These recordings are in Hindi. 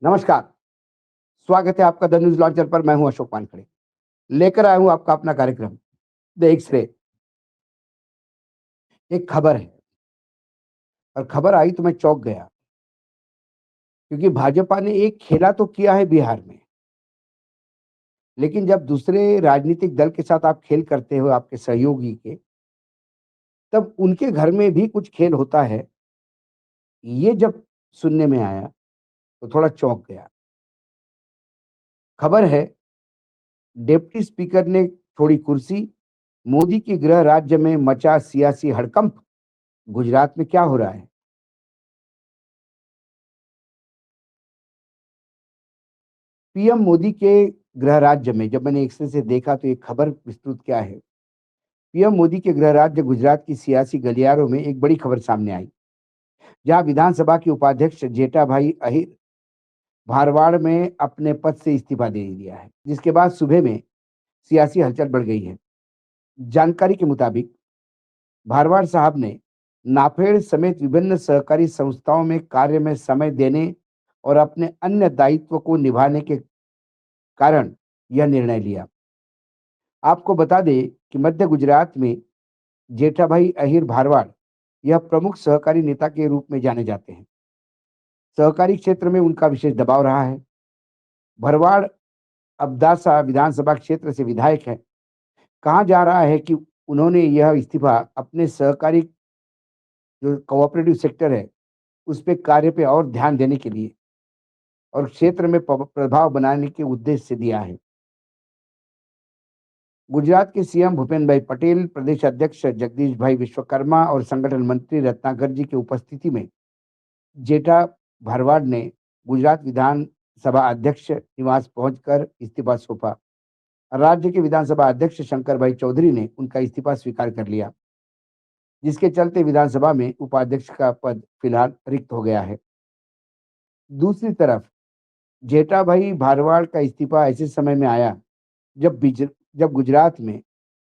नमस्कार, स्वागत है आपका द न्यूज़ लॉन्चर पर। मैं हूं अशोक वानखड़े। लेकर आया हूं आपका अपना कार्यक्रम द एक्स-रे। एक खबर है और खबर आई तो मैं चौंक गया क्योंकि भाजपा ने एक खेला तो किया है बिहार में, लेकिन जब दूसरे राजनीतिक दल के साथ आप खेल करते हो आपके सहयोगी के, तब उनके घर में भी कुछ खेल होता है। ये जब सुनने में आया तो थोड़ा चौंक गया। खबर है डिप्टी स्पीकर ने छोड़ी कुर्सी, मोदी के गृह राज्य में मचा सियासी हड़कंप। गुजरात में क्या हो रहा है? पीएम मोदी के गृह राज्य में जब मैंने एक्सरे से देखा तो ये खबर विस्तृत क्या है। पीएम मोदी के गृह राज्य गुजरात की सियासी गलियारों में एक बड़ी खबर सामने आई, जहां विधानसभा के उपाध्यक्ष जेठाभाई अहिर धारवाड़ में अपने पद से इस्तीफा दे दिया है, जिसके बाद सुबह में सियासी हलचल बढ़ गई है। जानकारी के मुताबिक भारवाड़ साहब ने नाफेड़ समेत विभिन्न सहकारी संस्थाओं में कार्य में समय देने और अपने अन्य दायित्व को निभाने के कारण यह निर्णय लिया। आपको बता दें कि मध्य गुजरात में जेठाभाई अहिर भारवाड़ यह प्रमुख सहकारी नेता के रूप में जाने जाते हैं। सहकारी क्षेत्र में उनका विशेष दबाव रहा है। भरवाड़ अब्दासा विधानसभा क्षेत्र से विधायक है। कहा जा रहा है कि उन्होंने यह इस्तीफा अपने सहकारी जो कोऑपरेटिव सेक्टर है, उस पे कार्य पे और ध्यान देने के लिए और क्षेत्र में प्रभाव बनाने के उद्देश्य से दिया है। गुजरात के सीएम भूपेन्द्र भाई पटेल, प्रदेश अध्यक्ष जगदीश भाई विश्वकर्मा और संगठन मंत्री रत्नाकर जी की उपस्थिति में जेठा भरवाड़ ने गुजरात विधानसभा अध्यक्ष निवास पहुंचकर इस्तीफा सौंपा। राज्य के विधानसभा अध्यक्ष शंकर भाई चौधरी ने उनका इस्तीफा स्वीकार कर लिया, जिसके चलते विधानसभा में उपाध्यक्ष का पद फिलहाल रिक्त हो गया है। दूसरी तरफ जेठाभाई भारवाड़ का इस्तीफा ऐसे समय में आया जब गुजरात में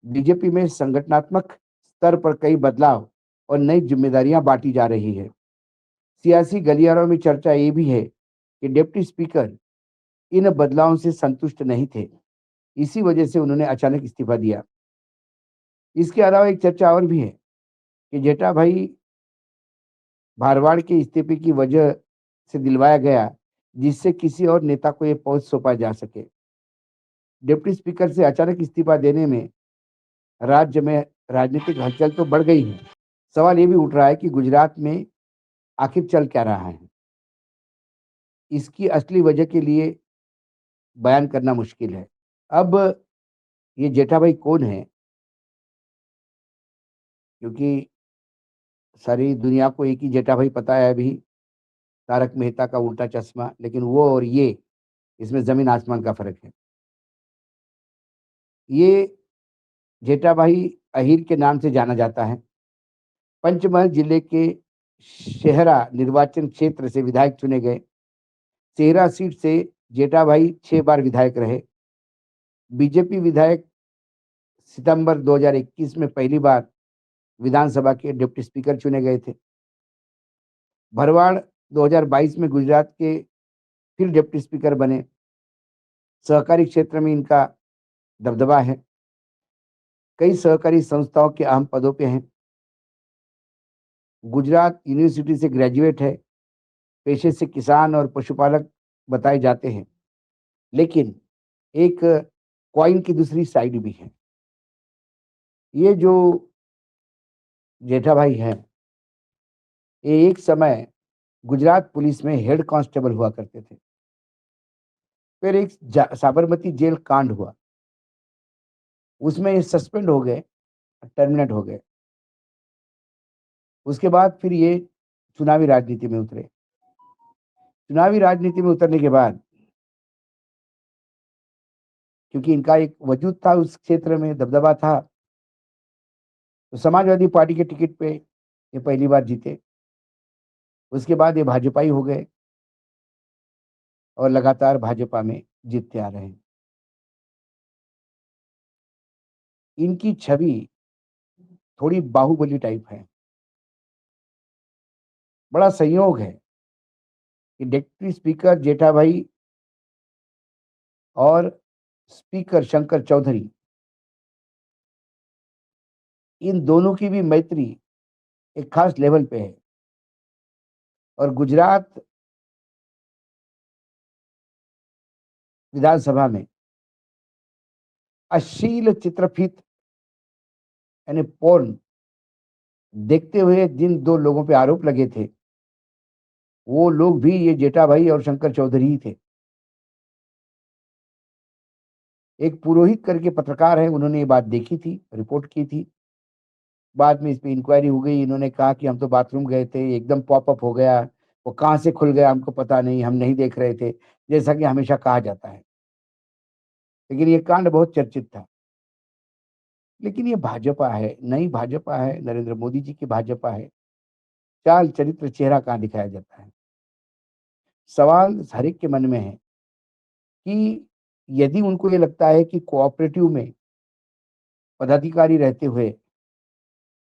बीजेपी में संगठनात्मक स्तर पर कई बदलाव और नई जिम्मेदारियां बांटी जा रही है। सियासी गलियारों में चर्चा ये भी है कि डिप्टी स्पीकर इन बदलावों से संतुष्ट नहीं थे। इसी वजह से उन्होंने अचानक इस्तीफा दिया। इसके अलावा एक चर्चा और भी है कि जेठाभाई भारवाड़ के इस्तीफे की वजह से दिलवाया गया, जिससे किसी और नेता को ये पद सौंपा जा सके। डिप्टी स्पीकर से अचानक इस्तीफा देने में राज्य में राजनीतिक हलचल तो बढ़ गई है। सवाल ये भी उठ रहा है कि गुजरात में आखिर चल क्या रहा है? इसकी असली वजह के लिए बयान करना मुश्किल है। अब ये जेठाभाई कौन है? क्योंकि सारी दुनिया को एक ही जेठाभाई पता है अभी, तारक मेहता का उल्टा चश्मा, लेकिन वो और ये, इसमें ज़मीन आसमान का फ़र्क है। ये जेठाभाई अहीर के नाम से जाना जाता है। पंचमहल जिले के शेहरा निर्वाचन क्षेत्र से विधायक चुने गए। शेहरा सीट से जेठाभाई 6 बार विधायक रहे। बीजेपी विधायक सितंबर 2021 में पहली बार विधानसभा के डिप्टी स्पीकर चुने गए थे। भरवाड़ 2022 में गुजरात के फिर डिप्टी स्पीकर बने। सहकारी क्षेत्र में इनका दबदबा है। कई सहकारी संस्थाओं के अहम पदों पे हैं। गुजरात यूनिवर्सिटी से ग्रेजुएट है। पेशे से किसान और पशुपालक बताए जाते हैं। लेकिन एक कॉइन की दूसरी साइड भी है। ये जो जेठाभाई हैं, ये एक समय गुजरात पुलिस में हेड कांस्टेबल हुआ करते थे। फिर एक साबरमती जेल कांड हुआ, उसमें ये सस्पेंड हो गए, टर्मिनेट हो गए। उसके बाद फिर ये चुनावी राजनीति में उतरे। चुनावी राजनीति में उतरने के बाद क्योंकि इनका एक वजूद था, उस क्षेत्र में दबदबा था, तो समाजवादी पार्टी के टिकट पे ये पहली बार जीते। उसके बाद ये भाजपाई हो गए और लगातार भाजपा में जीतते आ रहे हैं। इनकी छवि थोड़ी बाहुबली टाइप है। बड़ा संयोग है कि डिप्टी स्पीकर जेठाभाई और स्पीकर शंकर चौधरी, इन दोनों की भी मैत्री एक खास लेवल पे है और गुजरात विधानसभा में अश्लील चित्रफित यानी पोर्न देखते हुए जिन 2 लोगों पे आरोप लगे थे, वो लोग भी ये जेठाभाई और शंकर चौधरी ही थे। एक पुरोहित करके पत्रकार हैं, उन्होंने ये बात देखी थी, रिपोर्ट की थी। बाद में इस पे इंक्वायरी हो गई, इन्होंने कहा कि हम तो बाथरूम गए थे, एकदम पॉपअप हो गया, वो कहाँ से खुल गया हमको पता नहीं, हम नहीं देख रहे थे, जैसा कि हमेशा कहा जाता है। लेकिन ये कांड बहुत चर्चित था। लेकिन ये भाजपा है, नई भाजपा है, नरेंद्र मोदी जी की भाजपा है, चाल, चरित्र, चेहरा कहाँ दिखाया जाता है। सवाल हर एक के मन में है कि यदि उनको ये लगता है कि कोऑपरेटिव में पदाधिकारी रहते हुए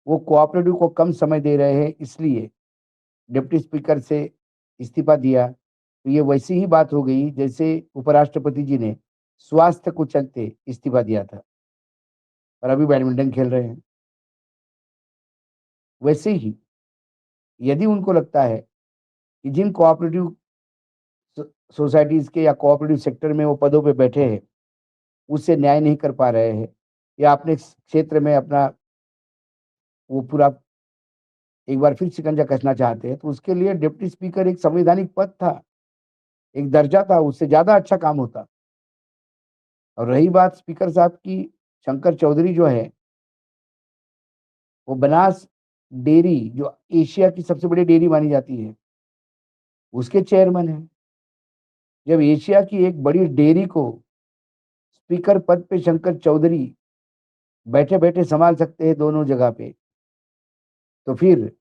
वो कोऑपरेटिव को कम समय दे रहे हैं, इसलिए डिप्टी स्पीकर से इस्तीफा दिया, तो ये वैसी ही बात हो गई जैसे उपराष्ट्रपति जी ने स्वास्थ्य को चलते इस्तीफा दिया था और अभी बैडमिंटन खेल रहे हैं। वैसे ही यदि उनको लगता है कि जिन कोऑपरेटिव सोसाइटीज के या कोऑपरेटिव सेक्टर में वो पदों पे बैठे हैं, उससे न्याय नहीं कर पा रहे हैं या अपने क्षेत्र में अपना वो पूरा एक बार फिर शिकंजा कसना चाहते हैं, तो उसके लिए डिप्टी स्पीकर एक संवैधानिक पद था, एक दर्जा था, उससे ज़्यादा अच्छा काम होता। और रही बात स्पीकर साहब की, शंकर चौधरी जो है, वो बनास डेयरी जो एशिया की सबसे बड़ी डेयरी मानी जाती है, उसके चेयरमैन हैं। जब एशिया की एक बड़ी डेयरी को स्पीकर पद पे शंकर चौधरी बैठे-बैठे सँभाल सकते हैं दोनों जगह पे, तो फिर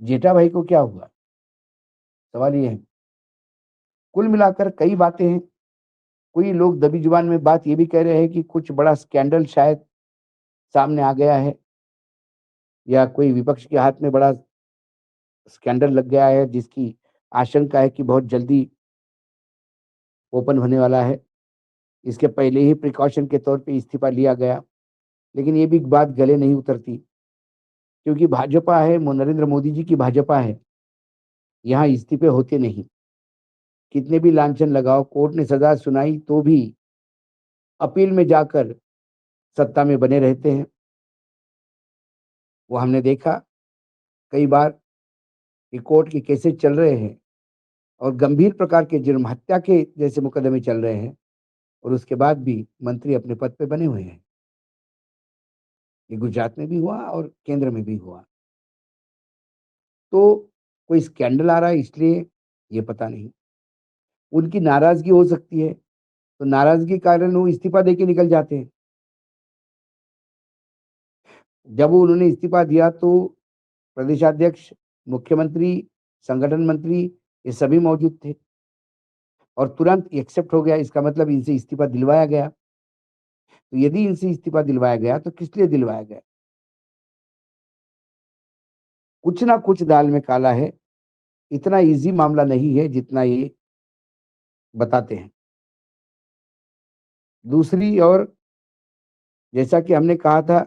जेठाभाई को क्या हुआ? सवाल ये है। कुल मिलाकर कई बातें हैं। कोई लोग दबी जुबान में बात ये भी कह रहे हैं कि कुछ बड़ा स्कैंडल शायद सामने आ गया है या कोई विपक्ष के हाथ में बड़ा स्कैंडल लग गया है जिसकी आशंका है कि बहुत जल्दी ओपन होने वाला है। इसके पहले ही प्रिकॉशन के तौर पे इस्तीफा लिया गया। लेकिन ये भी बात गले नहीं उतरती क्योंकि भाजपा है, नरेंद्र मोदी जी की भाजपा है। यहाँ इस्तीफे होते नहीं। कितने भी लांछन लगाओ, कोर्ट ने सजा सुनाई तो भी अपील में जाकर सत्ता में बने रहते हैं। वो हमने देखा कई बार कि कोर्ट के केसेस चल रहे हैं और गंभीर प्रकार के जुर्म, हत्या के जैसे मुकदमे चल रहे हैं और उसके बाद भी मंत्री अपने पद पे बने हुए हैं। ये गुजरात में भी हुआ और केंद्र में भी हुआ। तो कोई स्कैंडल आ रहा है इसलिए ये पता नहीं। उनकी नाराज़गी हो सकती है, तो नाराज़गी के कारण वो इस्तीफा देके निकल जाते हैं। जब वो उन्होंने इस्तीफा दिया तो प्रदेशाध्यक्ष, मुख्यमंत्री, संगठन मंत्री ये सभी मौजूद थे और तुरंत एक्सेप्ट हो गया, इसका मतलब इनसे इस्तीफा दिलवाया गया। तो यदि इनसे इस्तीफा दिलवाया गया तो किस लिए दिलवाया गया? कुछ ना कुछ दाल में काला है। इतना ईज़ी मामला नहीं है जितना ये बताते हैं। दूसरी ओर जैसा कि हमने कहा था,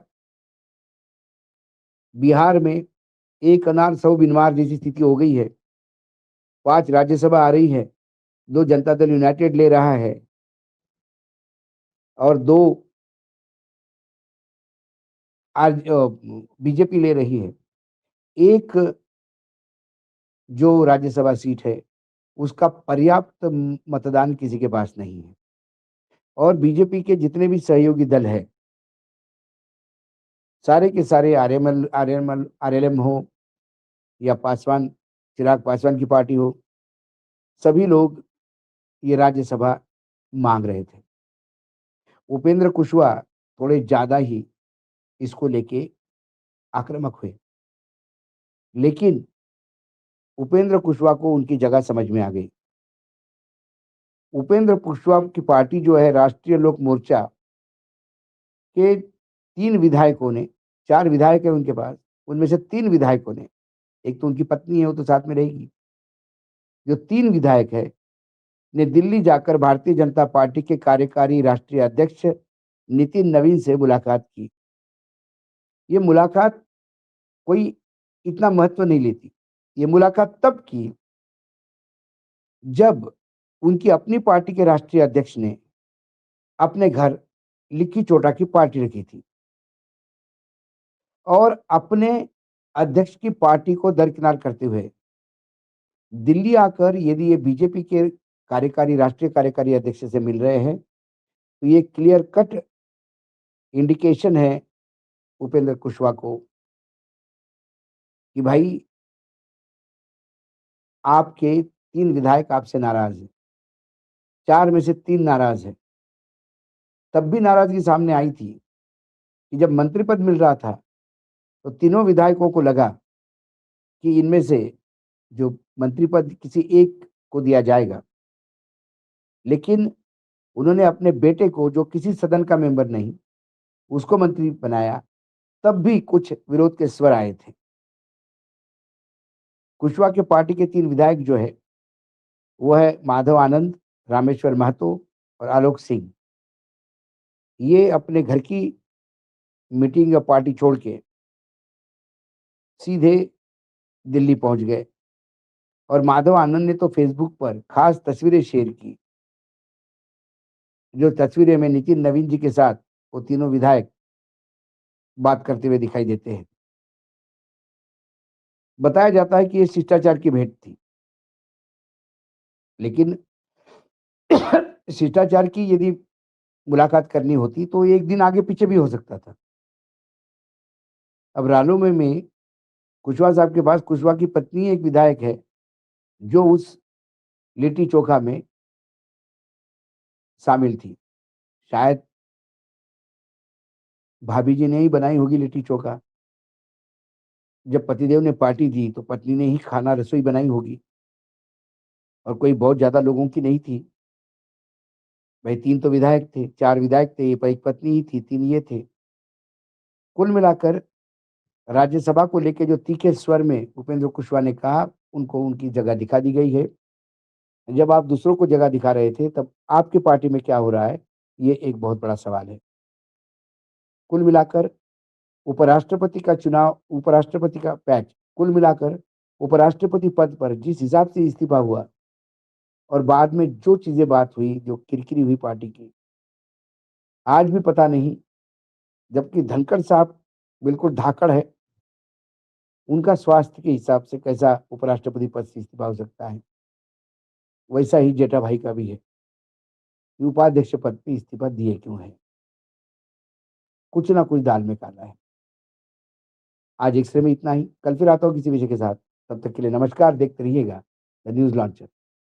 बिहार में एक अनार सौ बीमार जैसी स्थिति हो गई है। 5 राज्यसभा आ रही है, 2 जनता दल यूनाइटेड ले रहा है और 2 बीजेपी ले रही है। एक जो राज्यसभा सीट है, उसका पर्याप्त मतदान किसी के पास नहीं है और बीजेपी के जितने भी सहयोगी दल हैं, सारे के सारे आरएलएम हो या पासवान, चिराग पासवान की पार्टी हो, सभी लोग ये राज्यसभा माँग रहे थे। उपेंद्र कुशवाहा थोड़े ज़्यादा ही इसको लेके आक्रामक हुए। लेकिन उपेंद्र कुशवाहा को उनकी जगह समझ में आ गई। उपेंद्र कुशवाहा की पार्टी जो है राष्ट्रीय लोक मोर्चा के 3 विधायकों ने, 4 विधायक हैं उनके पास, उनमें से 3 विधायकों ने, एक तो उनकी पत्नी है, वो तो साथ में रहेगी। जो 3 विधायक है, ने दिल्ली जाकर भारतीय जनता पार्टी के कार्यकारी राष्ट्रीय अध्यक्ष नितिन नवीन से मुलाकात की। ये मुलाकात कोई इतना महत्व नहीं लेती। ये मुलाकात तब की जब उनकी अपनी पार्टी के राष्ट्रीय अध्यक्ष ने अपने घर लिक्की चोटा की पार्टी रखी थी और अपने अध्यक्ष की पार्टी को दरकिनार करते हुए दिल्ली आकर यदि ये बीजेपी के राष्ट्रीय कार्यकारी अध्यक्ष से मिल रहे हैं, तो ये क्लियर कट इंडिकेशन है उपेंद्र कुशवाहा को कि भाई आपके 3 विधायक आपसे नाराज़ हैं, 4 में से 3 नाराज़ हैं। तब भी नाराज़गी सामने आई थी कि जब मंत्री पद मिल रहा था, तो तीनों विधायकों को लगा कि इनमें से जो मंत्री पद किसी एक को दिया जाएगा। लेकिन उन्होंने अपने बेटे को, जो किसी सदन का मेंबर नहीं, उसको मंत्री बनाया, तब भी कुछ विरोध के स्वर आए थे। कुशवाहा के पार्टी के 3 विधायक जो है, वो है माधव आनंद, रामेश्वर महतो और आलोक सिंह। ये अपने घर की मीटिंग या पार्टी छोड़ के सीधे दिल्ली पहुंच गए और माधव आनंद ने तो फेसबुक पर खास तस्वीरें शेयर की, जो तस्वीरें में नितिन नवीन जी के साथ वो तीनों विधायक बात करते हुए दिखाई देते हैं। बताया जाता है कि ये शिष्टाचार की भेंट थी, लेकिन शिष्टाचार की यदि मुलाकात करनी होती तो एक दिन आगे पीछे भी हो सकता था। अब रालोमे में कुशवाहा साहब के पास कुशवाहा की पत्नी एक विधायक है, जो उस लिट्टी चोखा में शामिल थी। शायद भाभी जी ने ही बनाई होगी लिट्टी चोखा। जब पतिदेव ने पार्टी दी तो पत्नी ने ही खाना रसोई बनाई होगी और कोई बहुत ज़्यादा लोगों की नहीं थी। भाई 3 तो विधायक थे, 4 विधायक थे, ये एक पत्नी ही थी, 3 ये थे। कुल मिलाकर राज्यसभा को लेके जो तीखे स्वर में उपेंद्र कुशवाहा ने कहा, उनको उनकी जगह दिखा दी गई है। जब आप दूसरों को जगह दिखा रहे थे, तब आपकी पार्टी में क्या हो रहा है, ये एक बहुत बड़ा सवाल है। कुल मिलाकर उपराष्ट्रपति का पैच, कुल मिलाकर उपराष्ट्रपति पद पर जिस हिसाब से इस्तीफा हुआ और बाद में जो चीज़ें बात हुई, जो किरकिरी हुई पार्टी की, आज भी पता नहीं, जबकि धनखड़ साहब बिल्कुल धाकड़ है, उनका स्वास्थ्य के हिसाब से कैसा उपराष्ट्रपति पद से इस्तीफा हो सकता है, वैसा ही जेठा भाई का भी है कि उपाध्यक्ष पद पे इस्तीफा दिए क्यों है? कुछ ना कुछ दाल में काला है। आज एक्स-रे में इतना ही, कल फिर आता हूँ किसी विषय के साथ। तब तक के लिए नमस्कार, देखते रहिएगा द न्यूज़ लॉन्चर।